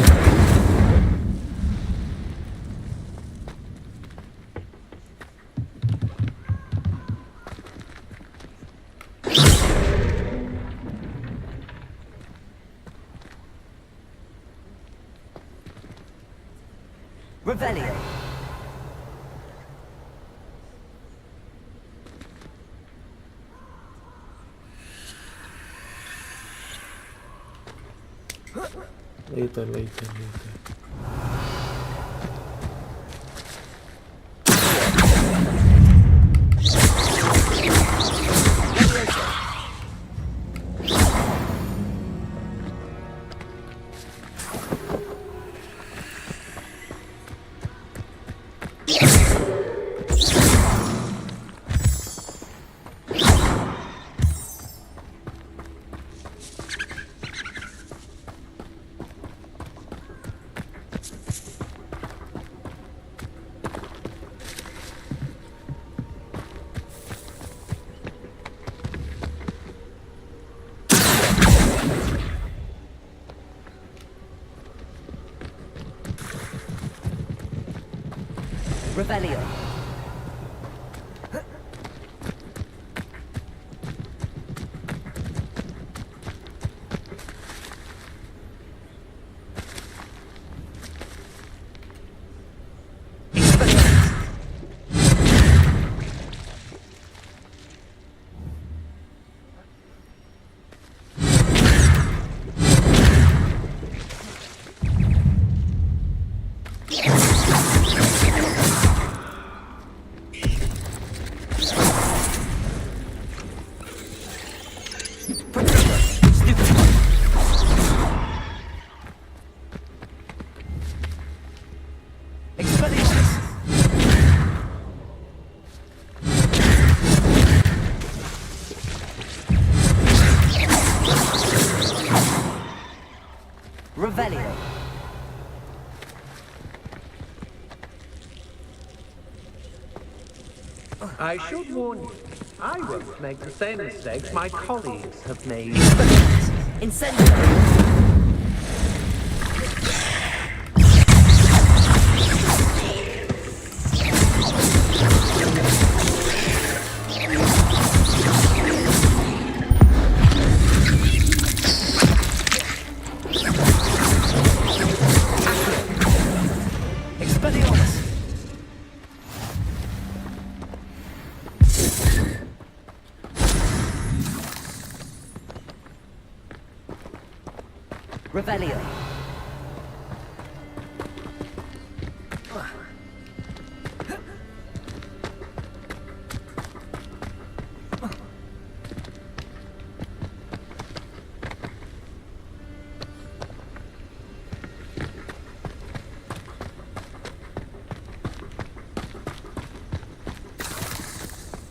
Revelio. Later. Revelio. Revelio. I should warn you, I won't make the same mistakes my colleagues have made. Incendiary. Revelio.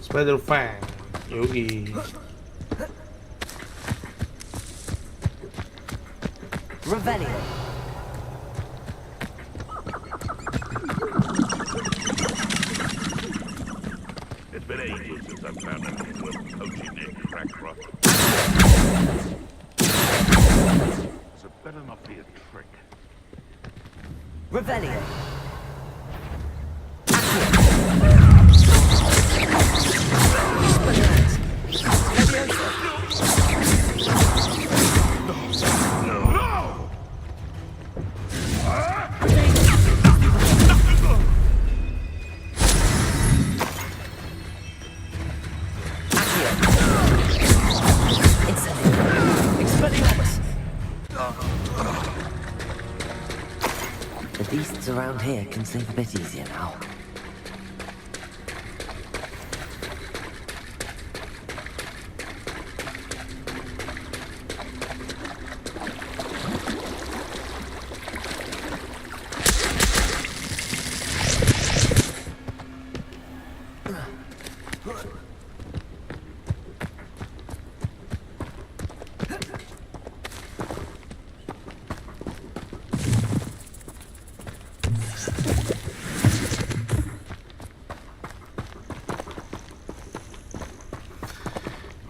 Spider Fang. Yoi. Revelio. It's been ages since I've found a little poaching egg cracker. So it better not be a trick. Revelio. The beasts around here can sleep a bit easier now.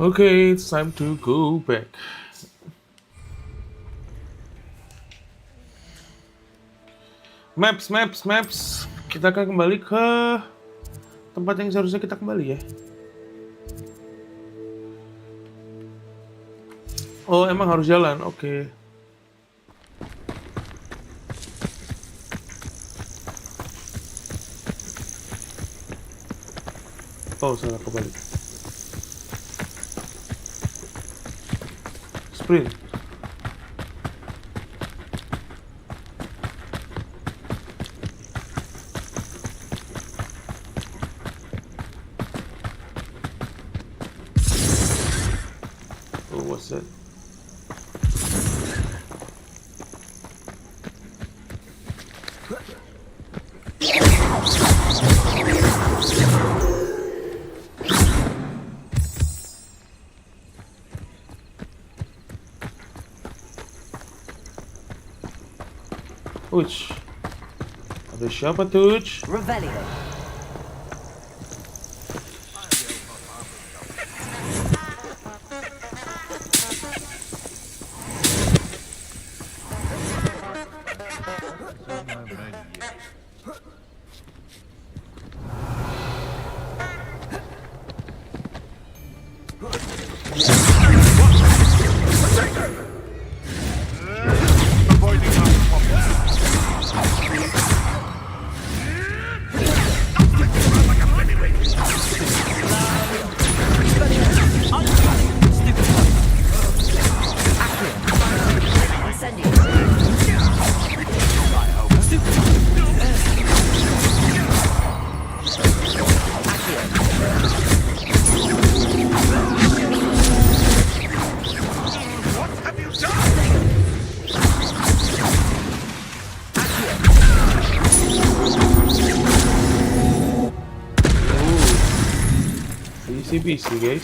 Okay, it's time to go back. Maps. Kita akan kembali ke tempat yang seharusnya kita kembali ya. Oh, emang harus jalan. Oke. Oh, salah kebalik. Sprint. Oh, what's that? Uch, ada siapa tuh? Revelio. Easy peasy guys.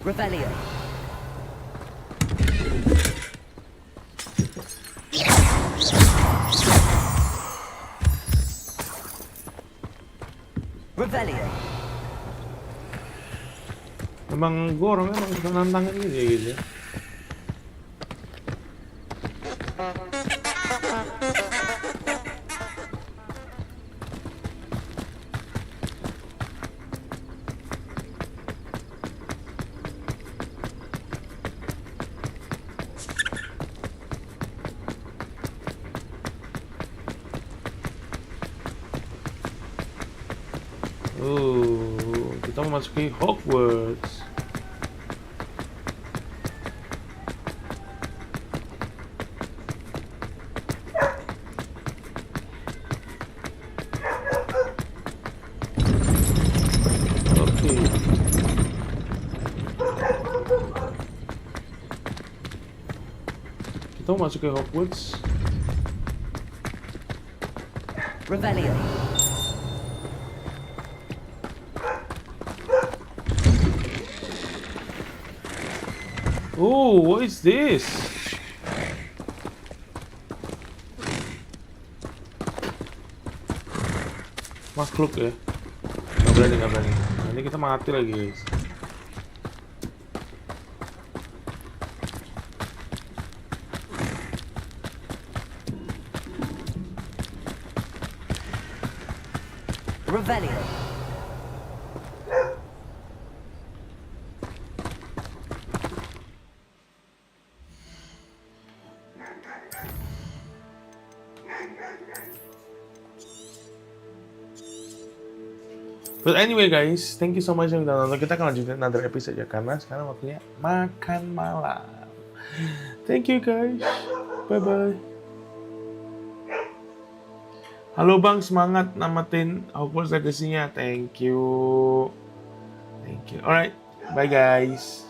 Revelio. Revelio. Emang gue orangnya emang suka nantangin gitu ya guys ya. Kita memasuki Hogwarts. Oke. Kita memasuki Hogwarts. Revelio. Oh, what is this? Makhluk ya? Gak berani. Nah, ini kita mati lagi guys. Revelio. But anyway guys, thank you so much yang udah nonton. Kita akan lanjutin another episode ya, karena sekarang waktunya makan malam. Thank you guys. Bye bye. Halo Bang, semangat namatin Hogwarts Legacy-nya. Thank you. Alright, bye guys.